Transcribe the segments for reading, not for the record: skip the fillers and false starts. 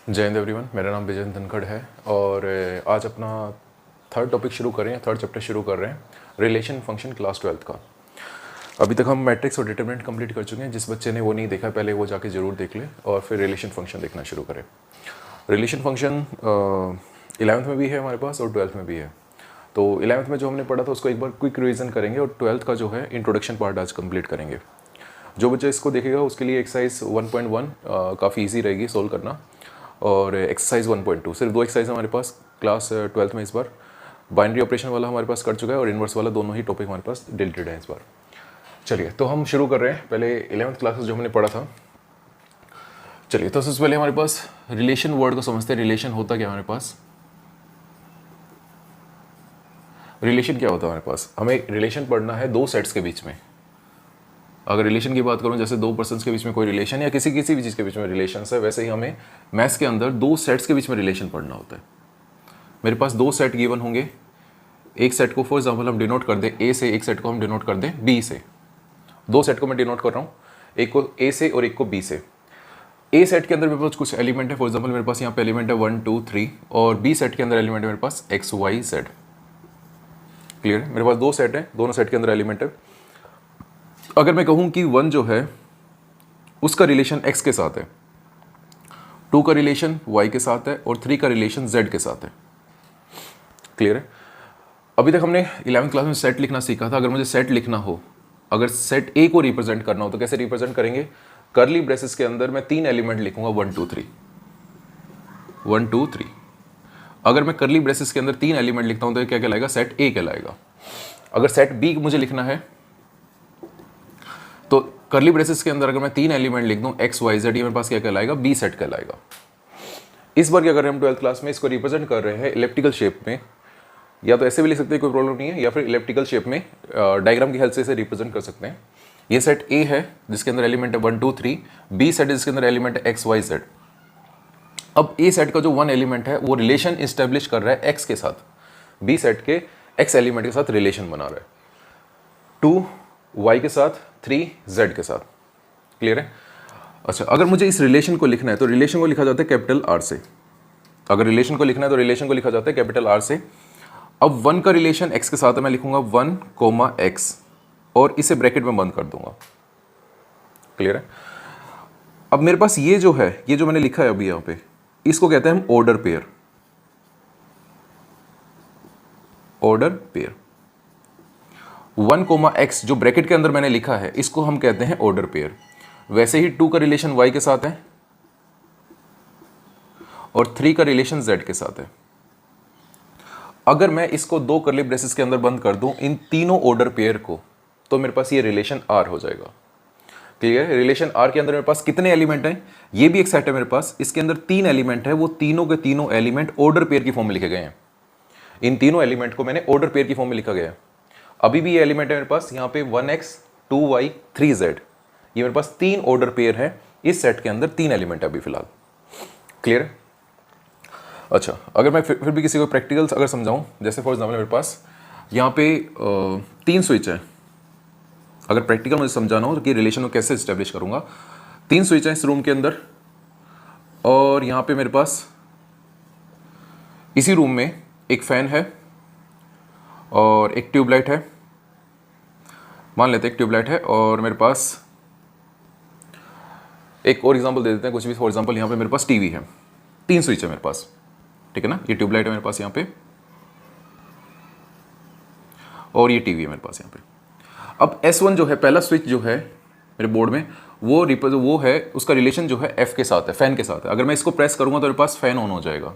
जय हिंद एवरीवन, मेरा नाम विजय धनखड़ है और आज अपना थर्ड टॉपिक शुरू कर रहे हैं, थर्ड चैप्टर शुरू कर रहे हैं रिलेशन फंक्शन क्लास 12th का। अभी तक हम मैट्रिक्स और डिटरमिनेंट कंप्लीट कर चुके हैं। जिस बच्चे ने वो नहीं देखा पहले वो जाके ज़रूर देख ले और फिर रिलेशन फंक्शन देखना शुरू करें। रिलेशन फंक्शन 11th में भी है हमारे पास और 12th में भी है। तो 11th में जो हमने पढ़ा था उसको एक बार क्विक रिवीजन करेंगे और 12th का जो है इंट्रोडक्शन पार्ट आज कंप्लीट करेंगे। जो बच्चा इसको देखेगा उसके लिए एक्सरसाइज 1.1 काफ़ी ईजी रहेगी सोल्व करना, और एक्सरसाइज 1.2 सिर्फ दो एक्सरसाइज हमारे पास क्लास 12th में इस बार। बाइनरी ऑपरेशन वाला हमारे पास कर चुका है और इन्वर्स वाला, दोनों ही टॉपिक हमारे पास डिलीटेड है इस बार। चलिए तो हम शुरू कर रहे हैं। पहले 11th क्लासेस जो हमने पढ़ा था, चलिए तो सबसे पहले हमारे पास रिलेशन वर्ड को समझते हैं। रिलेशन होता क्या हमारे पास, रिलेशन क्या होता है हमारे पास। हमें रिलेशन पढ़ना है दो सेट्स के बीच में। अगर रिलेशन की बात करूं, जैसे दो पर्सन्स के बीच में कोई रिलेशन या किसी भी चीज़ के बीच में रिलेशन है, वैसे ही हमें मैथ्स के अंदर दो सेट्स के बीच में रिलेशन पढ़ना होता है। मेरे पास दो सेट गिवन होंगे। एक सेट को फॉर एग्जांपल हम डिनोट कर दें ए से, एक सेट को हम डिनोट कर दें बी से। दो सेट को मैं डिनोट कर रहा हूँ, एक को ए से और एक को बी से। ए सेट के अंदर मेरे पास कुछ एलिमेंट है, फॉर एग्जाम्पल मेरे पास यहाँ पे एलिमेंट है 1 2 3, और बी सेट के अंदर एलिमेंट है मेरे पास एक्स वाई जेड। क्लियर है, मेरे पास दो सेट है, दोनों सेट के अंदर एलिमेंट है। अगर मैं कहूं कि 1 जो है उसका रिलेशन x के साथ है, 2 का रिलेशन y के साथ है और 3 का रिलेशन z के साथ है। क्लियर है। अभी तक हमने 11th क्लास में सेट लिखना सीखा था। अगर मुझे सेट लिखना हो, अगर सेट A को रिप्रेजेंट करना हो तो कैसे रिप्रेजेंट करेंगे। कर्ली ब्रेसेस के अंदर मैं 3 एलिमेंट लिखूंगा 1 2 3 1 2 3। अगर मैं कर्ली ब्रेसेस के अंदर 3 एलिमेंट लिखता हूं तो क्या कहलाएगा, सेट A कहलाएगा। अगर सेट B मुझे लिखना है तो कर्ली ब्रेसेस के अंदर अगर मैं 3 एलिमेंट लिख दूं एक्स वाई जेड, ये मेरे पास क्या कहलाएगा, बी सेट कहलाएगा। इस बार क्या कर रहे हैं हम 12th क्लास में, इसको रिप्रेजेंट कर रहे हैं इलेप्टिकल शेप में। या तो ऐसे भी लिख सकते हैं, कोई प्रॉब्लम नहीं है, या फिर इलेप्टिकल शेप में डायग्राम की हेल्प से इसे रिप्रेजेंट कर सकते हैं। ये सेट ए है जिसके अंदर एलिमेंट है 1 2 3, बी सेट जिसके अंदर एलिमेंट है एक्स वाई जेड। अब ए सेट का जो 1 एलिमेंट है वो रिलेशन इस्टेब्लिश कर रहा है एक्स के साथ, बी सेट के एक्स एलिमेंट के साथ रिलेशन बना रहा है, 2 वाई के साथ, 3 जेड के साथ। क्लियर है। अच्छा, अगर मुझे इस रिलेशन को लिखना है तो रिलेशन को लिखा जाता है कैपिटल आर से। अगर रिलेशन को लिखना है तो रिलेशन को लिखा जाता है कैपिटल आर से। अब 1 का रिलेशन x के साथ है, मैं लिखूंगा 1 x और इसे ब्रैकेट में बंद कर दूंगा। क्लियर है। अब मेरे पास ये जो है, ये जो मैंने लिखा है अभी यहां पे, इसको कहते हैं हम order pair. Order pair 1 x जो ब्रैकेट के अंदर मैंने लिखा है इसको हम कहते हैं ऑर्डर पेयर। वैसे ही 2 का रिलेशन y के साथ है और 3 का रिलेशन z के साथ है। अगर मैं इसको दो कर्ली ब्रेसेस के अंदर बंद कर दूं इन तीनों ऑर्डर पेयर को, तो मेरे पास ये रिलेशन r हो जाएगा। क्लियर है। रिलेशन r के अंदर मेरे पास कितने एलिमेंट हैं, ये भी एक सेट है मेरे पास, इसके अंदर 3 एलिमेंट है, वो तीनों के तीनों एलिमेंट ऑर्डर पेयर की फॉर्म में लिखे गए हैं। इन तीनों एलिमेंट को मैंने ऑर्डर पेयर की फॉर्म में लिखा गया है। अभी भी ये एलिमेंट है मेरे पास यहाँ पे 1x 2y 3z, ये मेरे पास 3 ऑर्डर पेयर है। इस सेट के अंदर 3 एलिमेंट है अभी फिलहाल। क्लियर है। अच्छा, अगर मैं फिर भी किसी को प्रैक्टिकल्स अगर समझाऊं, जैसे फॉर एग्जाम्पल मेरे पास यहाँ पे 3 स्विच है। अगर प्रैक्टिकल मुझे समझाना हो तो कि रिलेशन को कैसे इस्टेब्लिश करूँगा। 3 स्विच हैं इस रूम के अंदर और यहाँ पे मेरे पास इसी रूम में एक फ़ैन है और एक ट्यूबलाइट है। मान लेते हैं एक ट्यूबलाइट है और मेरे पास एक और एग्जांपल दे देते हैं कुछ भी। फॉर एग्जांपल यहाँ पे मेरे पास टीवी है, 3 स्विच है मेरे पास, ठीक है ना। ये ट्यूबलाइट है मेरे पास यहाँ पे और ये टीवी है मेरे पास यहाँ पे। अब S1 जो है, पहला स्विच जो है मेरे बोर्ड में, वो है, उसका रिलेशन जो है F के साथ है, फैन के साथ है। अगर मैं इसको प्रेस करूँगा तो मेरे पास फैन ऑन हो जाएगा।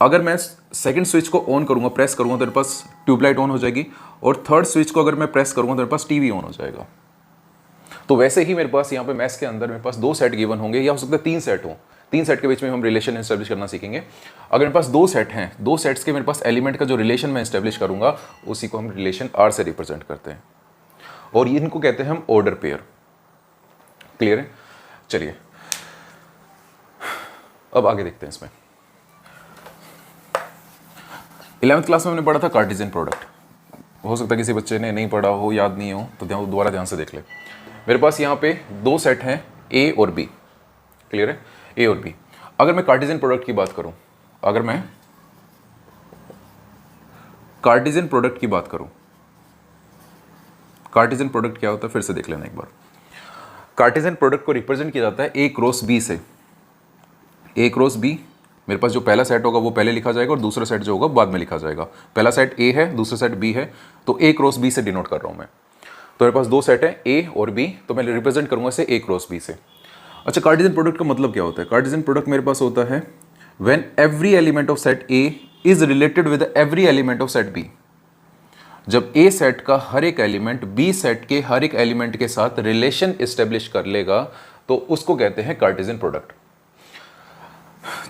अगर मैं सेकंड स्विच को ऑन करूंगा, प्रेस करूंगा तो मेरे पास ट्यूबलाइट ऑन हो जाएगी, और थर्ड स्विच को अगर मैं प्रेस करूंगा तो मेरे पास टीवी ऑन हो जाएगा। तो वैसे ही मेरे पास यहाँ पे मैथ्स के अंदर मेरे पास 2 सेट गिवन होंगे, या हो सकता है 3 सेट हो। 3 सेट के बीच में हम रिलेशन एस्टेब्लिश करना सीखेंगे। अगर मेरे पास 2 सेट हैं, 2 सेट्स के मेरे पास एलिमेंट का जो रिलेशन मैं एस्टेब्लिश करूंगा उसी को हम रिलेशन आर से रिप्रेजेंट करते हैं और इनको कहते हैं हम ऑर्डर पेयर। क्लियर है। चलिए अब आगे देखते हैं इसमें। 11th क्लास में हमने पढ़ा था कार्टेशियन प्रोडक्ट। हो सकता है किसी बच्चे ने नहीं पढ़ा हो, याद नहीं हो, तो दोबारा ध्यान से देख ले। मेरे पास यहाँ पे 2 सेट हैं A और B। क्लियर है, A और B। अगर मैं कार्टेशियन प्रोडक्ट की बात करूं, अगर मैं कार्टेशियन प्रोडक्ट की बात करूं, कार्टेशियन प्रोडक्ट क्या होता है फिर से देख लेना एक बार। कार्टेशियन प्रोडक्ट को रिप्रेजेंट किया जाता है ए क्रॉस बी से। ए क्रॉस बी, मेरे पास जो पहला सेट होगा वो पहले लिखा जाएगा और दूसरा सेट जो होगा बाद में लिखा जाएगा। पहला सेट ए है, दूसरा सेट बी है, तो ए क्रॉस बी से डिनोट कर रहा हूं मैं। तो मेरे पास दो सेट है ए और बी, तो मैं रिप्रेजेंट करूंगा इसे ए क्रॉस बी से। अच्छा, कार्टेशियन प्रोडक्ट का मतलब क्या होता है? कार्टेशियन प्रोडक्ट मेरे पास होता है when every element of set A is related with every element of set B. जब ए सेट का हर एक एलिमेंट बी सेट के हर एक एलिमेंट के साथ रिलेशन एस्टेब्लिश कर लेगा तो उसको कहते हैं कार्टेशियन प्रोडक्ट।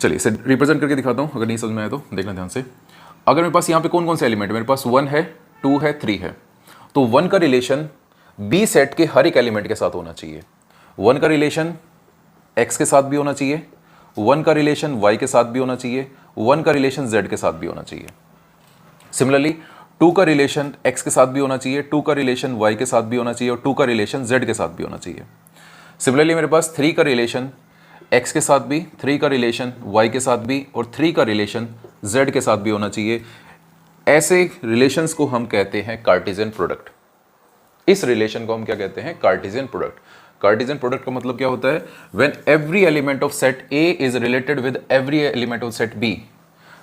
चलिए इसे रिप्रेजेंट करके दिखाता हूं, अगर नहीं समझ में आया तो देखना ध्यान से। अगर मेरे पास यहां पे कौन कौन से एलिमेंट है, मेरे पास 1 है, 2 है, 3 है, तो 1 का रिलेशन बी सेट के हर एक एलिमेंट के साथ होना चाहिए। 1 का रिलेशन x के साथ भी होना चाहिए, 1 का रिलेशन y के साथ भी होना चाहिए, 1 का रिलेशन z के साथ भी होना चाहिए। सिमिलरली 2 का रिलेशन x के साथ भी होना चाहिए, 2 का रिलेशन y के साथ भी होना चाहिए और 2 का रिलेशन z के साथ भी होना चाहिए। सिमिलरली मेरे पास 3 का रिलेशन x के साथ भी, 3 का रिलेशन y के साथ भी और 3 का रिलेशन z के साथ भी होना चाहिए। ऐसे रिलेशंस को हम कहते हैं कार्टेशियन प्रोडक्ट। इस रिलेशन को हम क्या कहते हैं? Cartesian product. कार्टेशियन प्रोडक्ट का मतलब क्या होता है? When every element of set A is related with every element of set B.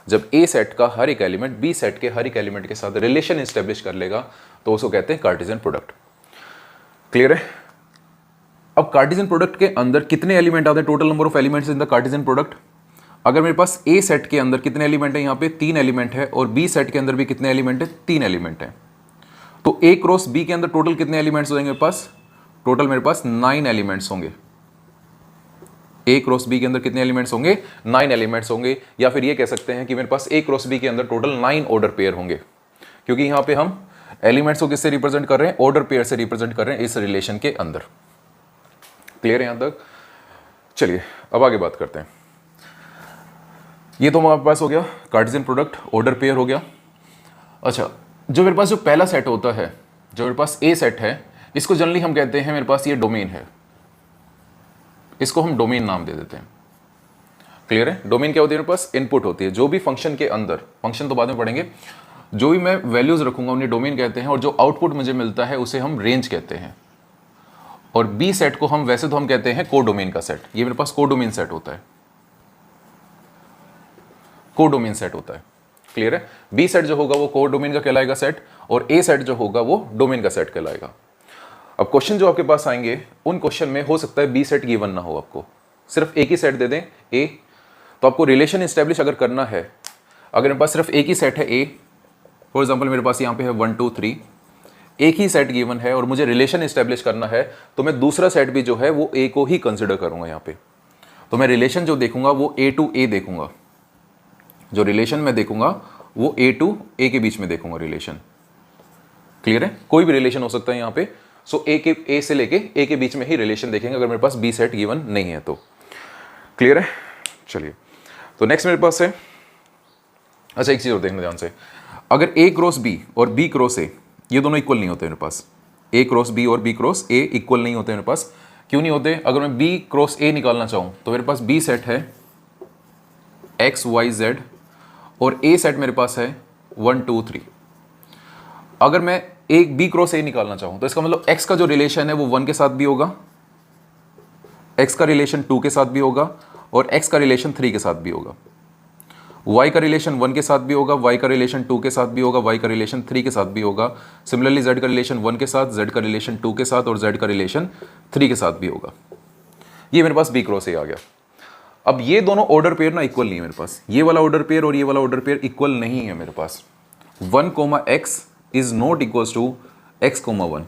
जब ए सेट का हर एक एलिमेंट बी सेट के हर एक एलिमेंट के साथ रिलेशन एस्टेब्लिश कर लेगा तो उसको कहते हैं कार्टेशियन प्रोडक्ट। क्लियर है? अब कार्टेशियन प्रोडक्ट के अंदर कितने एलिमेंट आते हैं? Total number of elements in the Cartesian product. अगर मेरे पास ए सेट के अंदर कितने एलिमेंट है? यहाँ पे 3 एलिमेंट है और बी सेट के अंदर भी कितने एलिमेंट है? 3 एलिमेंट है। तो ए क्रॉस बी के अंदर टोटल कितने एलिमेंट्स हो जाएंगे मेरे पास? टोटल मेरे पास 9 एलिमेंट्स होंगे। ए क्रॉस बी के अंदर कितने एलिमेंट्स होंगे? 9 एलिमेंट्स होंगे। या फिर ये कह सकते हैं कि मेरे पास ए क्रॉस बी के अंदर टोटल 9 ऑर्डर पेयर होंगे, क्योंकि यहां पे हम एलिमेंट्स को किससे रिप्रेजेंट कर रहे हैं? ऑर्डर पेयर से रिप्रेजेंट कर रहे हैं इस रिलेशन के अंदर। क्लियर है यहां तक? चलिए अब आगे बात करते हैं। ये तो हमारे पास हो गया कार्टेशियन प्रोडक्ट, ऑर्डर पेयर हो गया। अच्छा, जो मेरे पास जो पहला सेट होता है, जो मेरे पास ए सेट है, इसको जनरली हम कहते हैं मेरे पास ये डोमेन है, इसको हम डोमेन नाम दे देते हैं। क्लियर है? डोमेन क्या होती है? मेरे पास इनपुट होती है। जो भी फंक्शन के अंदर, फंक्शन तो बाद में पढ़ेंगे, जो भी मैं वैल्यूज रखूंगा उन्हें डोमेन कहते हैं और जो आउटपुट मुझे मिलता है उसे हम रेंज कहते हैं। और बी सेट को हम वैसे तो हम कहते हैं कोडोमेन का सेट। ये मेरे पास कोडोमेन सेट होता है, कोडोमेन सेट होता है। क्लियर है? बी सेट जो होगा वो कोडोमेन का कहलाएगा सेट और ए सेट जो होगा वो डोमेन का सेट कहलाएगा। अब क्वेश्चन जो आपके पास आएंगे उन क्वेश्चन में हो सकता है बी सेट गिवन ना हो, आपको सिर्फ एक ही सेट दे दें ए, तो आपको रिलेशन एस्टेब्लिश अगर करना है, अगर मेरे पास सिर्फ एक ही सेट है ए, फॉर एग्जांपल मेरे पास यहाँ पे है 1 2 3, एक ही सेट गिवन है और मुझे रिलेशन एस्टेब्लिश करना है, तो मैं दूसरा सेट भी जो है वो ए को ही कंसिडर करूंगा यहाँ पे। तो मैं रिलेशन जो देखूंगा वो ए टू ए देखूंगा, जो रिलेशन मैं देखूंगा वो ए टू ए के बीच में देखूंगा रिलेशन। क्लियर है? कोई भी रिलेशन हो सकता है यहाँ पे। सो ए से लेके ए के बीच में ही रिलेशन देखेंगे अगर मेरे पास बी सेट गिवन नहीं है तो। क्लियर है? चलिए, तो नेक्स्ट मेरे पास है, अच्छा एक चीज और देखना ध्यान से, अगर ए क्रॉस बी और बी क्रॉस ए ये दोनों इक्वल नहीं होते मेरे पास, ए क्रॉस बी और बी क्रॉस ए इक्वल नहीं होते मेरे पास। क्यों नहीं होते? अगर मैं बी क्रॉस ए निकालना चाहूं तो मेरे पास बी सेट है एक्स वाई जेड और ए सेट मेरे पास है 1 2 3। अगर मैं एक बी क्रॉस ए निकालना चाहूं तो इसका मतलब x का जो रिलेशन है वो 1 के साथ भी होगा, x का रिलेशन 2 के साथ भी होगा और x का रिलेशन 3 के साथ भी होगा। y का रिलेशन 1 के साथ भी होगा, y का रिलेशन 2 के साथ भी होगा, y का रिलेशन 3 के साथ भी होगा। सिमिलरली z का रिलेशन 1 के साथ, z का रिलेशन 2 के साथ और z का रिलेशन 3 के साथ भी होगा। ये मेरे पास बी क्रॉस ए आ गया। अब ये दोनों ऑर्डर पेयर ना इक्वल नहीं है मेरे पास, ये वाला ऑर्डर पेयर और ये वाला ऑर्डर पेयर इक्वल नहीं है मेरे पास। 1 x is not equals to x 1।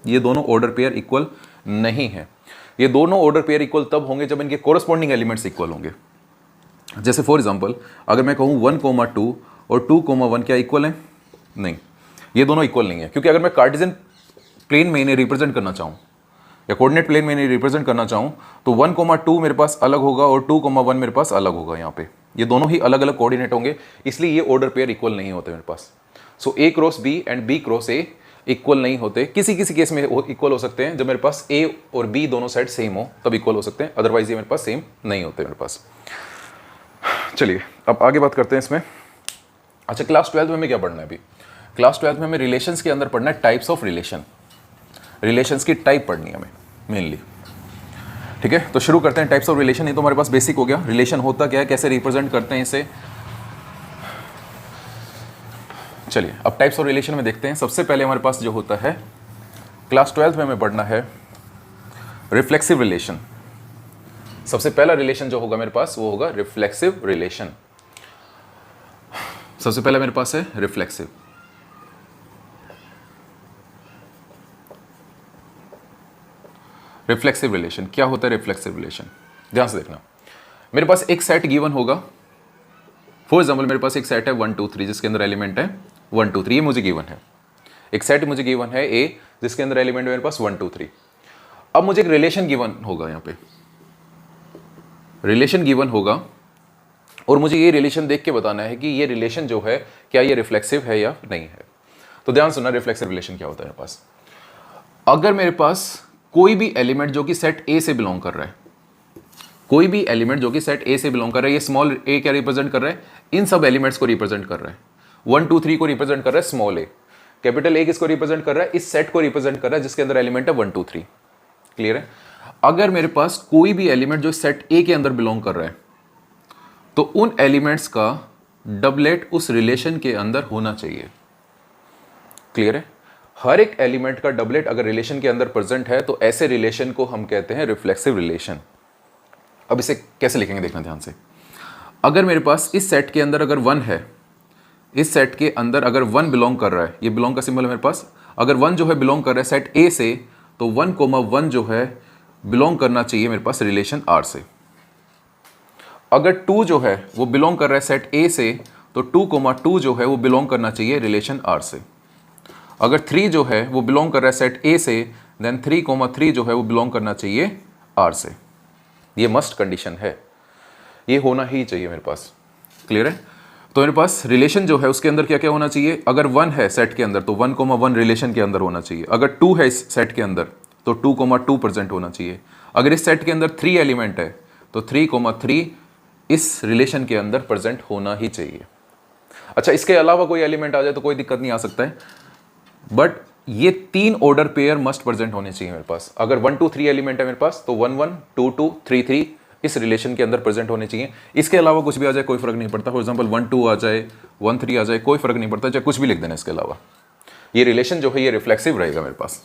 ये दोनों ऑर्डर पेयर इक्वल नहीं है। ये दोनों ऑर्डर पेयर इक्वल तब होंगे जब इनके कोरस्पॉन्डिंग एलिमेंट्स इक्वल होंगे। जैसे फॉर एग्जांपल अगर मैं कहूँ 1 2 और 2 1 क्या इक्वल है? नहीं, ये दोनों इक्वल नहीं है। क्योंकि अगर मैं कार्टेशियन प्लेन में इन्हें रिप्रेजेंट करना चाहूँ या कोऑर्डिनेट प्लेन में इन्हें रिप्रेजेंट करना चाहूँ तो 1 2 मेरे पास अलग होगा और 2 1 मेरे पास अलग होगा। यहाँ पे ये दोनों ही अलग अलग कोऑर्डिनेट होंगे, इसलिए ये ऑर्डर पेयर इक्वल नहीं होते मेरे पास। So A cross B and B cross A equal नहीं होते, किसी किसी केस में इक्वल हो सकते हैं, जब मेरे पास ए और बी दोनों साइड सेम हो तब इक्वल हो सकते हैं, अदरवाइज ये मेरे पास सेम नहीं होते मेरे पास। चलिए अब आगे बात करते हैं इसमें। अच्छा, क्लास 12 में हमें क्या पढ़ना है अभी? क्लास 12 में हमें रिलेशंस के अंदर पढ़ना है टाइप्स ऑफ रिलेशन, रिलेशंस की टाइप पढ़नी है हमें मेनली। ठीक है, तो शुरू करते हैं टाइप्स ऑफ रिलेशन। ये तो हमारे पास बेसिक हो गया, रिलेशन होता क्या है, कैसे रिप्रेजेंट करते हैं इसे। चलिए अब टाइप्स ऑफ रिलेशन में देखते हैं। सबसे पहले हमारे पास जो होता है क्लास 12 में हमें पढ़ना है रिफ्लेक्सिव रिलेशन। सबसे पहला रिलेशन जो होगा मेरे पास वो होगा रिफ्लेक्सिव रिलेशन। सबसे पहला मेरे पास है रिफ्लेक्सिव। रिफ्लेक्सिव रिलेशन क्या होता है? रिफ्लेक्सिव रिलेशन ध्यान से देखना, मेरे पास एक सेट गिवन होगा। फॉर एग्जाम्पल मेरे पास एक सेट है 1 2 3 जिसके अंदर एलिमेंट है 1 2 3, ये मुझे गिवन है। एक सेट मुझे गिवन है ए जिसके अंदर एलिमेंट है मेरे पास 1 2 3। अब मुझे एक रिलेशन गिवन होगा, यहाँ पे रिलेशन गिवन होगा और मुझे ये रिलेशन देख के बताना है कि ये रिलेशन जो है क्या ये रिफ्लेक्सिव है या नहीं है। तो ध्यान सुनना, रिफ्लेक्सिव रिलेशन क्या होता है मेरे पास। अगर मेरे पास कोई भी एलिमेंट जो कि सेट ए से बिलोंग कर रहा है, कोई भी एलिमेंट जो कि सेट ए से बिलोंग कर रहा है, ये स्मॉल ए क्या रिप्रेजेंट कर रहा है? इन सब एलिमेंट्स को रिप्रेजेंट कर रहा है। 1 2 3 को रिप्रेजेंट कर रहा है स्मॉल ए, कैपिटल ए किसको रिप्रेजेंट कर रहा है? इस सेट को रिप्रेजेंट कर रहा है जिसके अंदर एलिमेंट है 1 2 3। क्लियर है? अगर मेरे पास कोई भी एलिमेंट जो सेट ए के अंदर बिलोंग कर रहा है तो उन एलिमेंट्स का डबलेट उस रिलेशन के अंदर होना चाहिए। क्लियर है? हर एक एलिमेंट का डबलेट अगर रिलेशन के अंदर प्रेजेंट है तो ऐसे रिलेशन को हम कहते हैं रिफ्लेक्सिव रिलेशन। अब इसे कैसे लिखेंगे देखना ध्यान से। अगर मेरे पास इस सेट के अंदर अगर 1 है, इस सेट के अंदर अगर 1 बिलोंग कर रहा है, ये बिलोंग का सिंबल है मेरे पास, अगर 1 जो है बिलोंग कर रहा है सेट ए से, तो 1,1 जो है बिलोंग करना चाहिए मेरे पास रिलेशन आर से। अगर 2 जो है वो बिलोंग कर रहा है सेट ए से, तो 2,2 जो है वो बिलोंग करना चाहिए रिलेशन आर से। अगर 3 जो है वो बिलोंग कर रहा है सेट ए से, देन 3,3 जो है वो बिलोंग करना चाहिए आर से। ये मस्ट कंडीशन है, ये होना ही चाहिए मेरे पास। क्लियर है? तो मेरे पास रिलेशन जो है उसके अंदर क्या क्या होना चाहिए? अगर 1 है सेट के अंदर तो 1,1 रिलेशन के अंदर होना चाहिए। अगर 2 है इस सेट के अंदर तो 2,2 प्रेजेंट होना चाहिए। अगर इस सेट के अंदर 3 एलिमेंट है तो 3,3 इस रिलेशन के अंदर प्रेजेंट होना ही चाहिए। अच्छा, इसके अलावा कोई एलिमेंट आ जाए तो कोई दिक्कत नहीं आ सकता है, बट ये 3 ऑर्डर पेयर मस्ट प्रेजेंट होने चाहिए मेरे पास। अगर 1 2 3 एलिमेंट है मेरे पास तो 1 1 2 2 3 3 इस रिलेशन के अंदर प्रेजेंट होने चाहिए। इसके अलावा कुछ भी आ जाए कोई फर्क नहीं पड़ता। फॉर एग्जांपल 1 2 आ जाए, 1 3 आ जाए, कोई फर्क नहीं पड़ता, चाहे कुछ भी लिख देना इसके अलावा। ये रिलेशन जो है ये रिफ्लेक्सिव रहेगा मेरे पास,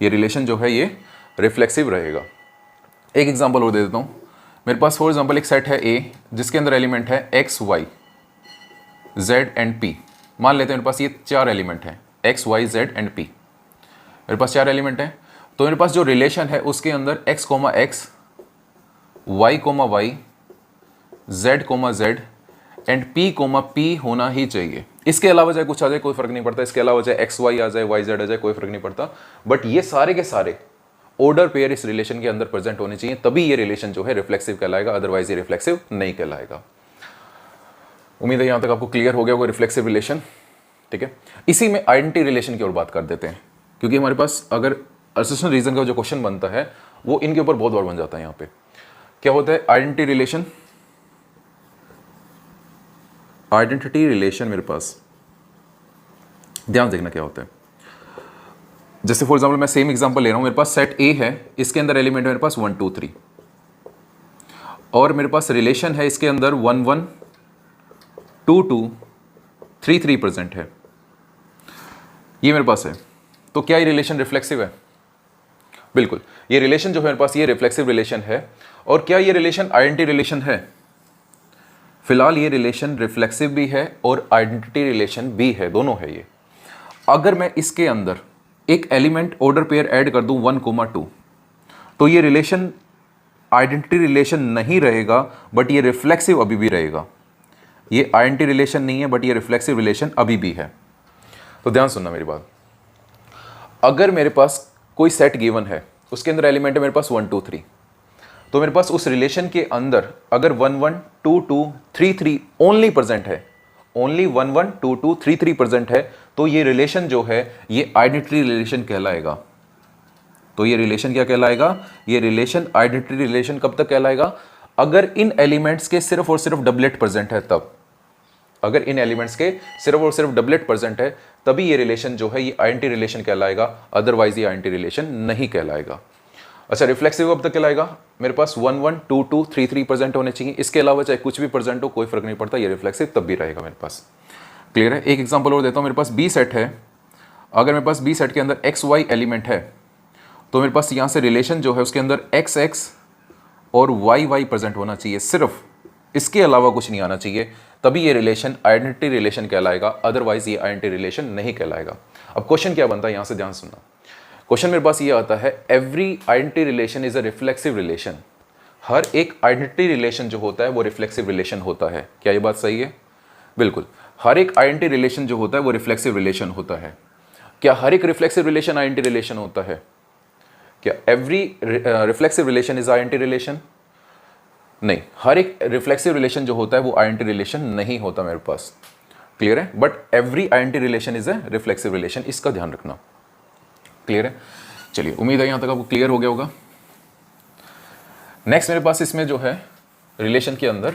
ये रिलेशन जो है ये रिफ्लेक्सिव रहेगा। एक एग्जांपल और दे देता हूँ। मेरे पास फॉर एग्जांपल एक सेट है ए जिसके अंदर एलिमेंट है X Y Z and P. मान लेते हैं मेरे पास ये 4 एलिमेंट हैं, X Y Z and P. मेरे पास 4 एलिमेंट हैं, तो मेरे पास जो रिलेशन है उसके अंदर X comma X, Y comma Y, Z comma Z and P comma P होना ही चाहिए। इसके अलावा चाहे कुछ आ जाए कोई फर्क नहीं पड़ता, इसके अलावा चाहे एक्स वाई आ जाए, वाई जेड आ जाए, कोई फर्क नहीं पड़ता, बट ये सारे के सारे ऑर्डर पेयर इस रिलेशन के अंदर प्रेजेंट होने चाहिए, तभी ये रिलेशन जो है रिफ्लेक्सिव कहलाएगा, अदरवाइज ये रिफ्लेक्सिव नहीं कहलाएगा। उम्मीद है यहां तक आपको क्लियर हो गया होगा रिफ्लेक्सिव रिलेशन। ठीक है, इसी में आइडेंटिटी रिलेशन की ओर बात कर देते हैं, क्योंकि हमारे पास अगर असोसिएशन रीजन का जो क्वेश्चन बनता है वो इनके ऊपर बहुत बार बन जाता है। यहाँ पे क्या होता है? Identity relation. आइडेंटिटी रिलेशन मेरे पास ध्यान देखना क्या होता है। जैसे फॉर एग्जांपल मैं सेम एग्जांपल ले रहा हूं, मेरे पास सेट ए है, इसके अंदर एलिमेंट है मेरे पास 1 2 3 और मेरे पास रिलेशन है इसके अंदर 1 1 2 2 3 3 प्रेजेंट है, ये मेरे पास है। तो क्या ये रिलेशन रिफ्लेक्सिव है? बिल्कुल, ये रिलेशन जो है मेरे पास ये रिफ्लेक्सिव रिलेशन है। और क्या ये रिलेशन आइडेंटिटी रिलेशन है? फिलहाल ये रिलेशन रिफ्लेक्सिव भी है और आइडेंटिटी रिलेशन भी है, दोनों है ये। अगर मैं इसके अंदर एक एलिमेंट ऑर्डर पेयर ऐड कर दूं 1,2 तो ये रिलेशन आइडेंटिटी रिलेशन नहीं रहेगा, बट ये रिफ्लेक्सिव अभी भी रहेगा। ये आइडेंटिटी रिलेशन नहीं है बट ये रिफ्लेक्सिव रिलेशन अभी भी है। तो ध्यान सुनना मेरी बात। अगर मेरे पास कोई सेट गिवन है, उसके अंदर एलिमेंट है मेरे पास 1 2 3, तो मेरे पास उस रिलेशन के अंदर अगर 1 1 2 2 3 3 ओनली प्रेजेंट है ओनली 1 1 2 2 3 3% है, तो ये रिलेशन जो है ये आइडेंटिटी रिलेशन कहलाएगा। तो ये रिलेशन क्या कहलाएगा? ये रिलेशन आइडेंटिटी रिलेशन कब तक कहलाएगा? अगर इन एलिमेंट्स के सिर्फ और सिर्फ डबलेट प्रेजेंट है तब। अगर इन एलिमेंट्स के सिर्फ और सिर्फ डबलेट प्रेजेंट है तभी ये रिलेशन जो है ये आइडेंटिटी रिलेशन कहलाएगा, अदरवाइज ये आइडेंटिटी रिलेशन नहीं कहलाएगा। अच्छा, रिफ्लेक्सिव कब तक कहलाएगा? मेरे पास 1 1 2 2 3 3 प्रेजेंट होने चाहिए, इसके अलावा चाहे कुछ भी प्रेजेंट हो कोई फर्क नहीं पड़ता, ये रिफ्लेक्सिव तब भी रहेगा मेरे पास। क्लियर है? एक एग्जांपल और देता हूं। मेरे पास बी सेट है, अगर मेरे पास बी सेट के अंदर एक्स वाई एलिमेंट है तो मेरे पास यहां से रिलेशन जो है उसके अंदर एक्स एक्स और वाई वाई प्रेजेंट होना चाहिए, सिर्फ इसके अलावा कुछ नहीं आना चाहिए, तभी ये रिलेशन आइडेंटिटी रिलेशन कहलाएगा, अदरवाइज ये आइडेंटिटी रिलेशन नहीं कहलाएगा। अब क्वेश्चन क्या बनता है, यहां से ध्यान सुनना। क्वेश्चन मेरे पास ये आता है, every identity relation is a reflexive relation. हर एक आइडेंटिटी रिलेशन जो होता है वो रिफ्लेक्सिव रिलेशन होता है। क्या ये बात सही है? बिल्कुल, हर एक आइडेंटिटी रिलेशन जो होता है वो रिफ्लेक्सिव रिलेशन होता है। क्या हर एक रिफ्लेक्सिव रिलेशन आइडेंटिटी रिलेशन होता है? क्या every reflexive relation is identity relation? नहीं, हर एक रिफ्लेक्सिव रिलेशन जो होता है वो आइडेंटिटी रिलेशन नहीं होता मेरे पास। क्लियर है? But every identity relation is a reflexive relation, इसका ध्यान रखना। क्लियर है? चलिए, उम्मीद है यहां तक आपको क्लियर हो गया होगा। नेक्स्ट मेरे पास इसमें जो है रिलेशन के अंदर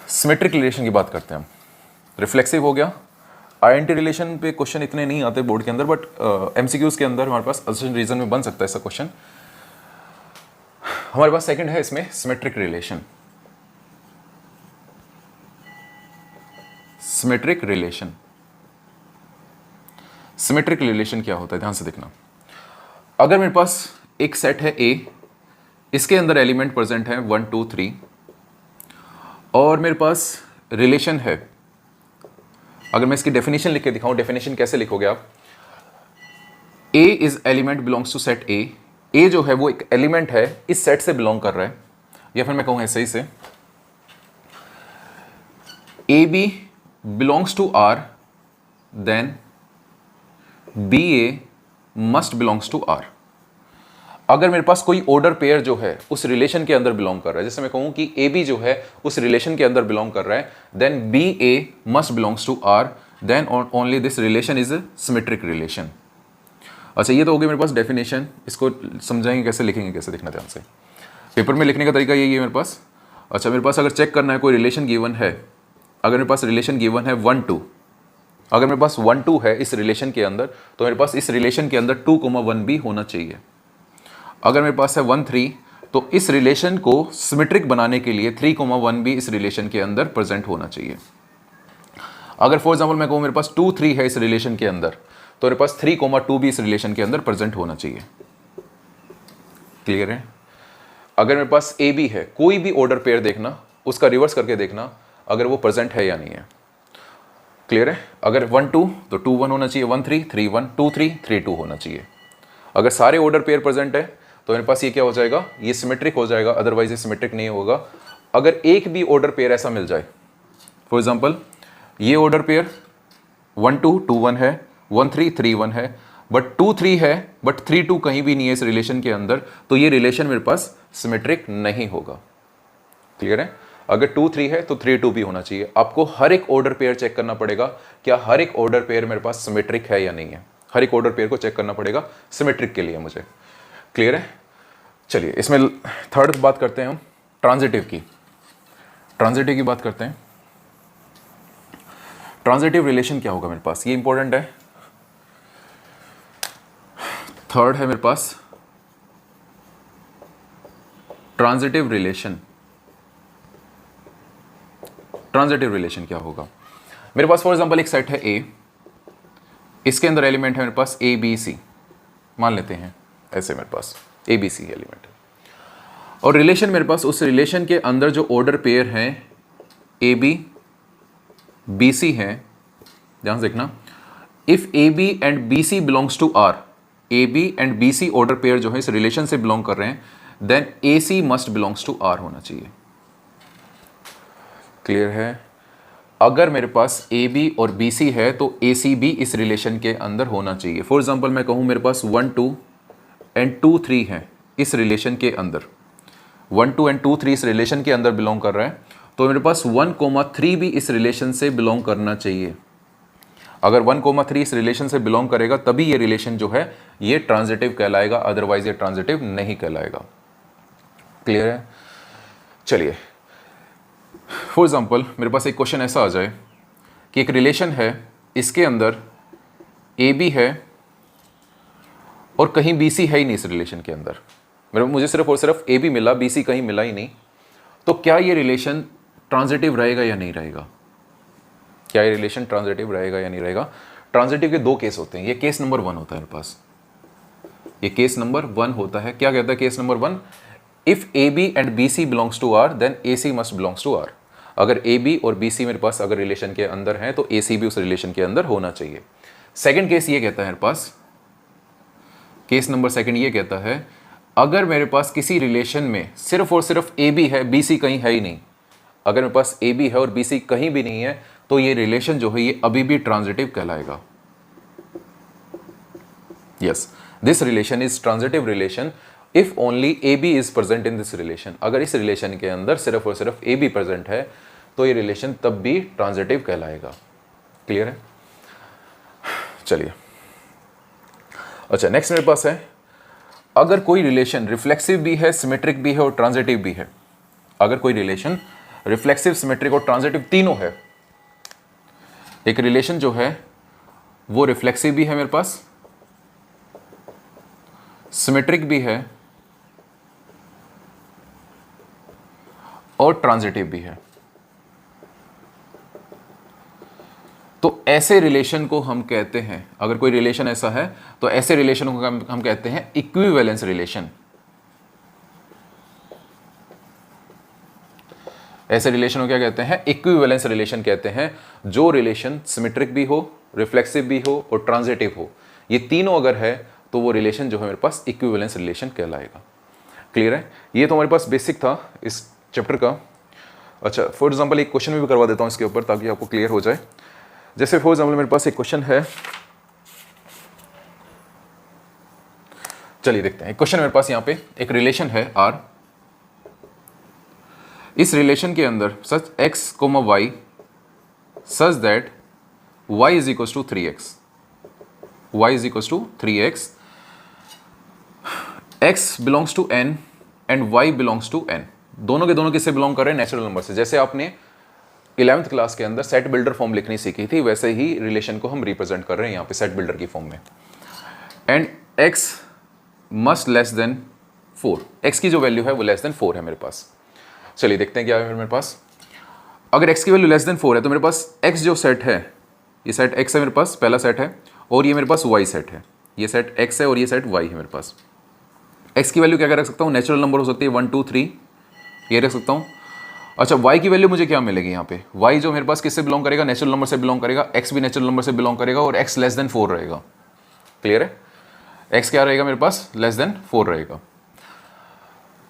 सिमेट्रिक रिलेशन की बात करते हैं हम। रिफ्लेक्सिव हो गया, आइडेंटिटी रिलेशन पे क्वेश्चन इतने नहीं आते बोर्ड के अंदर, बट एमसीक्यूज के अंदर हमारे पास असिस्टेंट रीजन में बन सकता है ऐसा क्वेश्चन। हमारे पास सेकंड है इसमें symmetric relation. Symmetric relation, symmetric relation क्या होता है ध्यान से देखना। अगर मेरे पास एक सेट है ए, इसके अंदर एलिमेंट प्रेजेंट है 1 2 3, और मेरे पास रिलेशन है, अगर मैं इसकी डेफिनेशन लिख के दिखाऊं, डेफिनेशन कैसे लिखोगे आप? A is element belongs to set A. A जो है वो एक एलिमेंट है, इस सेट से बिलोंग कर रहा है, या फिर मैं कहूं ऐसे ही से, A B belongs to R, then B A must belongs to R. अगर मेरे पास कोई ऑर्डर पेयर जो है उस रिलेशन के अंदर बिलोंग कर रहा है, जैसे मैं कहूं कि ए बी जो है उस रिलेशन के अंदर बिलोंग कर रहा है, then B A must belongs to R, then only this relation is a symmetric relation. अच्छा, ये तो हो गई मेरे पास डेफिनेशन। इसको समझाएंगे कैसे, लिखेंगे कैसे, देखना ध्यान से। पेपर में लिखने का तरीका यही है मेरे पास। अच्छा, मेरे पास अगर चेक करना है कोई रिलेशन गिवन है, अगर मेरे पास रिलेशन गिवन है 1 2, अगर मेरे पास 1 2 है इस रिलेशन के अंदर, तो मेरे पास इस रिलेशन के अंदर 2 1 भी होना चाहिए। अगर मेरे पास है 1 3, तो इस रिलेशन को सिमेट्रिक बनाने के लिए 3 1 भी इस रिलेशन के अंदर प्रेजेंट होना चाहिए। अगर फॉर एग्जांपल मैं कहूँ मेरे पास 2 3 है इस रिलेशन के अंदर, तो मेरे पास 3 2 भी इस रिलेशन के अंदर प्रेजेंट होना चाहिए। क्लियर है? अगर मेरे पास ए बी है, कोई भी ऑर्डर पेयर देखना, उसका रिवर्स करके देखना अगर वो प्रेजेंट है या नहीं है। क्लियर है? अगर 1 2 तो 2 1 होना चाहिए, 1 3 3 1, 2 3 3 2 होना चाहिए। अगर सारे ऑर्डर पेयर प्रेजेंट है तो मेरे पास ये क्या हो जाएगा, ये सिमेट्रिक हो जाएगा, अदरवाइज ये सिमेट्रिक नहीं होगा। अगर एक भी ऑर्डर पेयर ऐसा मिल जाए, फॉर एग्जांपल ये ऑर्डर पेयर 1 2 2 1 है, 1 3 3 1 है, बट 2 3 है, बट 3 2 कहीं भी नहीं है इस रिलेशन के अंदर, तो ये रिलेशन मेरे पास सिमेट्रिक नहीं होगा। क्लियर है? अगर 2 3 है तो 3 2 भी होना चाहिए। आपको हर एक ऑर्डर पेयर चेक करना पड़ेगा, क्या हर एक ऑर्डर पेयर मेरे पास सिमेट्रिक है या नहीं है। हर एक ऑर्डर पेयर को चेक करना पड़ेगा सिमेट्रिक के लिए मुझे। क्लियर है? चलिए, इसमें थर्ड बात करते हैं हम ट्रांजिटिव की। ट्रांजिटिव की बात करते हैं। ट्रांजिटिव रिलेशन क्या होगा मेरे पास, ये इंपॉर्टेंट है। थर्ड है मेरे पास ट्रांजिटिव रिलेशन। ट्रांजिटिव रिलेशन क्या होगा? मेरे पास फॉर एग्जांपल एक सेट है ए, इसके अंदर एलिमेंट है मेरे पास ए बी सी, मान लेते हैं ऐसे, मेरे पास ए बी सी एलिमेंट है, और रिलेशन मेरे पास, उस रिलेशन के अंदर जो ऑर्डर पेयर हैं ए बी बी सी हैं, ध्यान से देखना, if A B and B C belongs to R, A B and B C order pair जो है इस रिलेशन से बिलोंग कर रहे हैं, then A C must belongs to R होना चाहिए। क्लियर है? अगर मेरे पास ए बी और बी सी है तो ए सी भी इस रिलेशन के अंदर होना चाहिए। फॉर एग्जाम्पल मैं कहूँ मेरे पास 1 2 एंड 2 3 है इस रिलेशन के अंदर, 1 2 एंड 2 3 इस रिलेशन के अंदर बिलोंग कर रहा है, तो मेरे पास 1,3 भी इस रिलेशन से बिलोंग करना चाहिए। अगर 1,3 इस रिलेशन से बिलोंग करेगा तभी ये रिलेशन जो है ये ट्रांजिटिव कहलाएगा, अदरवाइज ये ट्रांजिटिव नहीं कहलाएगा। क्लियर है? चलिए, फॉर एग्जाम्पल मेरे पास एक क्वेश्चन ऐसा आ जाए कि एक रिलेशन है, इसके अंदर ए बी है और कहीं बी सी है ही नहीं इस रिलेशन के अंदर। मुझे सिर्फ और सिर्फ ए बी मिला, बी सी कहीं मिला ही नहीं। तो क्या ये रिलेशन ट्रांजिटिव रहेगा या नहीं रहेगा? क्या ये रिलेशन ट्रांजिटिव रहेगा या नहीं रहेगा? ट्रांजिटिव के दो केस होते हैं। ये केस नंबर 1 होता है मेरे पास, ये केस नंबर 1 होता है। क्या कहता है case number 1? If A B and B C belongs to R then A C must belongs to R. अगर ए बी और बी सी मेरे पास अगर रिलेशन के अंदर है तो ए सी भी उस रिलेशन के अंदर होना चाहिए। सेकंड केस ये कहता है मेरे पास, केस नंबर 2 ये कहता है अगर मेरे पास किसी रिलेशन में सिर्फ और सिर्फ ए बी है, बी सी कहीं है ही नहीं, अगर मेरे पास ए बी है और बी सी कहीं भी नहीं है तो ये रिलेशन जो है ये अभी भी ट्रांजिटिव कहलाएगा। Yes, this relation is transitive relation if only A B is present in this relation. अगर इस रिलेशन के अंदर सिर्फ और सिर्फ ए बी प्रेजेंट है तो ये रिलेशन तब भी ट्रांजिटिव कहलाएगा। क्लियर है? चलिए, अच्छा नेक्स्ट मेरे पास है, अगर कोई रिलेशन रिफ्लेक्सिव भी है, सिमेट्रिक भी है और ट्रांजिटिव भी है। अगर कोई रिलेशन रिफ्लेक्सिव, सिमेट्रिक और ट्रांजिटिव तीनों है, एक रिलेशन जो है वो रिफ्लेक्सिव भी है मेरे पास, सिमेट्रिक भी है और ट्रांजिटिव भी है, तो ऐसे रिलेशन को हम कहते हैं, अगर कोई रिलेशन ऐसा है तो ऐसे रिलेशन को हम कहते हैं इक्विवेलेंस रिलेशन। ऐसे रिलेशन को क्या कहते हैं? इक्विवेलेंस रिलेशन कहते हैं। जो रिलेशन सिमेट्रिक भी हो, रिफ्लेक्सिव भी हो और ट्रांजिटिव हो, ये तीनों अगर है तो वो रिलेशन जो है मेरे पास इक्विवेलेंस रिलेशन कहलाएगा। क्लियर है? ये तो हमारे पास बेसिक था इस चैप्टर का। अच्छा, फॉर एग्जांपल एक क्वेश्चन भी करवा देता हूँ इसके ऊपर ताकि आपको क्लियर हो जाए। जैसे फॉर एग्जांपल मेरे पास एक क्वेश्चन है, चलिए देखते हैं। एक क्वेश्चन मेरे पास यहाँ पे एक रिलेशन है आर, इस रिलेशन के अंदर such x, y such that y is equal to 3x, y is equal to 3x, x belongs to n and y belongs to n। दोनों के दोनों किससे बिलोंग कर रहे हैं? नेचुरल नंबर से। जैसे आपने 11th क्लास के अंदर सेट बिल्डर फॉर्म लिखनी सीखी थी, वैसे ही रिलेशन को हम रिप्रेजेंट कर रहे हैं यहाँ पे सेट बिल्डर की फॉर्म में। And x must less than 4, x की जो वैल्यू है वो लेस देन 4 है मेरे पास। चलिए देखते हैं क्या है मेरे पास। अगर x की वैल्यू लेस देन 4 है तो मेरे पास x जो सेट है, ये सेट x है मेरे पास, पहला सेट है, और ये मेरे पास y सेट है। ये सेट x है और ये सेट y है मेरे पास। x की वैल्यू क्या क्या रख सकता हूँ? नेचुरल नंबर हो सकती है 1 2 3, ये रख सकता हूँ। अच्छा, y की वैल्यू मुझे क्या मिलेगी यहाँ पे? y जो मेरे पास किससे बिलोंग करेगा? नेचुरल नंबर से बिलोंग करेगा, x भी नेचुरल नंबर से बिलोंग करेगा और x लेस देन 4 रहेगा। क्लियर है? x क्या रहेगा मेरे पास? लेस देन 4 रहेगा।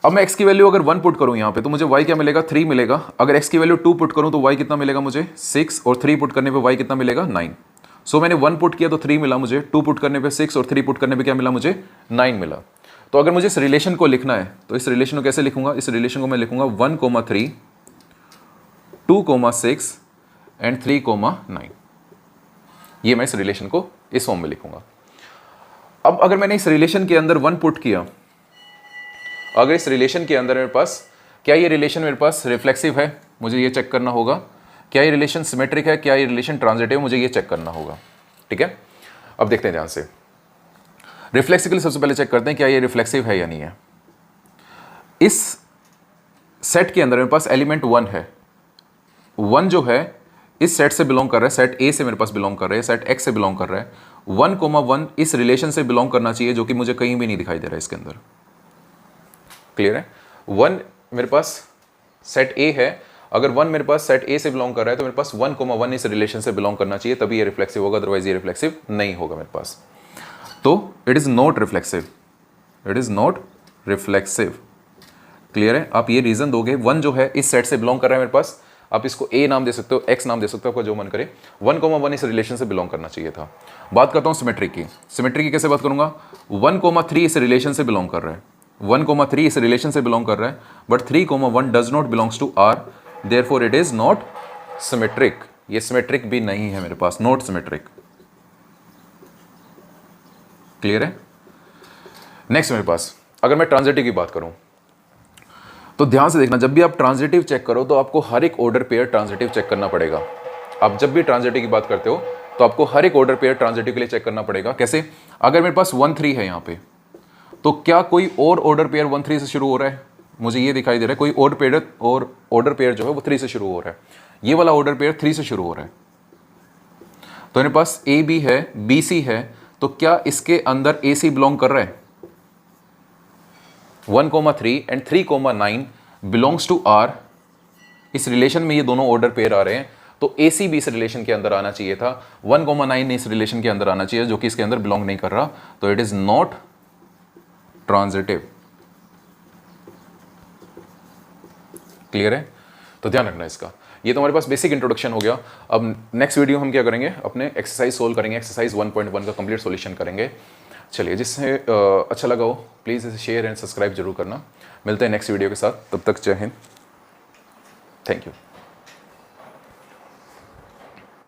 अब मैं x की वैल्यू अगर 1 पुट करूं यहाँ पे तो मुझे y क्या मिलेगा? 3 मिलेगा। अगर x की वैल्यू 2 पुट करूं तो y कितना मिलेगा मुझे? 6, और 3 पुट करने पे y कितना मिलेगा? 9। सो मैंने 1 पुट किया तो 3 मिला मुझे, 2 पुट करने पे 6 और 3 पुट करने पे क्या मिला मुझे? 9 मिला। तो अगर मुझे इस रिलेशन को लिखना है तो इस रिलेशन को कैसे लिखूंगा? इस रिलेशन को मैं लिखूंगा 1,3, 2,6 एंड 3,9। ये मैं इस रिलेशन को इस फॉर्म में लिखूंगा। अब अगर मैंने इस रिलेशन के अंदर 1 पुट किया, अगर इस रिलेशन के अंदर मेरे पास, क्या ये रिलेशन मेरे पास रिफ्लेक्सिव है? मुझे ये चेक करना होगा। क्या ये रिलेशन सिमेट्रिक है? क्या ये रिलेशन ट्रांजिटिव? मुझे ये चेक करना होगा। ठीक है, अब देखते हैं ध्यान से। रिफ्लेक्सिव के लिए सबसे पहले चेक करते हैं क्या ये रिफ्लेक्सिव है या नहीं है। इस सेट के अंदर मेरे पास एलिमेंट 1 है। 1 जो है इस सेट से बिलोंग कर रहा है, सेट ए से मेरे पास बिलोंग कर रहा है, सेट एक्स से बिलोंग कर रहा है। 1,1 इस रिलेशन से बिलोंग करना चाहिए, जो कि मुझे कहीं भी नहीं दिखाई दे रहा है इसके अंदर। क्लियर है? 1 मेरे पास सेट ए है, अगर 1 मेरे पास सेट ए से बिलोंग कर रहा है तो मेरे पास 1,1 इस रिलेशन से बिलोंग करना चाहिए, तभी ये रिफ्लेक्सिव होगा, अदरवाइज ये रिफ्लेक्सिव नहीं होगा मेरे पास। तो it is not reflexive, it is not reflexive. Clear है? आप ये रीजन दोगे, 1 जो है इस सेट से बिलोंग कर रहा है मेरे पास, आप इसको ए नाम दे सकते हो, एक्स नाम दे सकते हो, आपका जो मन करे। 1,1 इस रिलेशन से बिलोंग करना चाहिए था। बात करता हूँ सिमेट्रिक की। सिमेट्रिक की कैसे बात करूंगा? 1,3 इस रिलेशन से बिलोंग कर रहा है, 1,3 इस रिलेशन से बिलोंग कर रहा है, but 3,1 does not belongs to R, therefore it is not symmetric. ये सिमेट्रिक भी नहीं है मेरे पास, नॉट सिमेट्रिक। क्लियर है? नेक्स्ट मेरे पास अगर मैं ट्रांजिटिव की बात करूं तो ध्यान से देखना, जब भी आप ट्रांजिटिव चेक करो तो आपको हर एक ऑर्डर पेयर ट्रांजिटिव चेक करना पड़ेगा। आप जब भी ट्रांजिटिव की बात करते हो तो आपको हर एक ऑर्डर पेयर ट्रांजिटिव के लिए चेक करना पड़ेगा। कैसे? अगर मेरे पास 1 3 है यहां पे, तो क्या कोई और ऑर्डर पेयर 1 3 से शुरू हो रहा है? मुझे ये दिखाई दे रहा है कोई ऑर्डर पेयर जो है वो 3 से शुरू हो रहा है। ये वाला ऑर्डर पेयर 3 से शुरू हो रहा है। तो मेरे पास ए बी है, बी सी है, तो क्या इसके अंदर ए सी बिलोंग कर रहा है? 1,3 एंड 3,9 बिलोंग्स टू आर। इस रिलेशन में ये दोनों ऑर्डर पेयर आ रहे हैं, तो ए सी भी इस रिलेशन के अंदर आना चाहिए था। 1,9 इस रिलेशन के अंदर आना चाहिए, जो कि इसके अंदर बिलोंग नहीं कर रहा, तो it is not transitive. Clear है? तो ध्यान रखना इसका। ये तो हमारे पास बेसिक इंट्रोडक्शन हो गया। अब नेक्स्ट वीडियो हम क्या करेंगे, अपने एक्सरसाइज सोल्व करेंगे, एक्सरसाइज 1.1 का कंप्लीट सॉल्यूशन करेंगे। चलिए, जिससे अच्छा लगा हो प्लीज़ इसे शेयर एंड सब्सक्राइब जरूर करना। मिलते हैं नेक्स्ट वीडियो के साथ, तब तक जय हिंद, थैंक यू।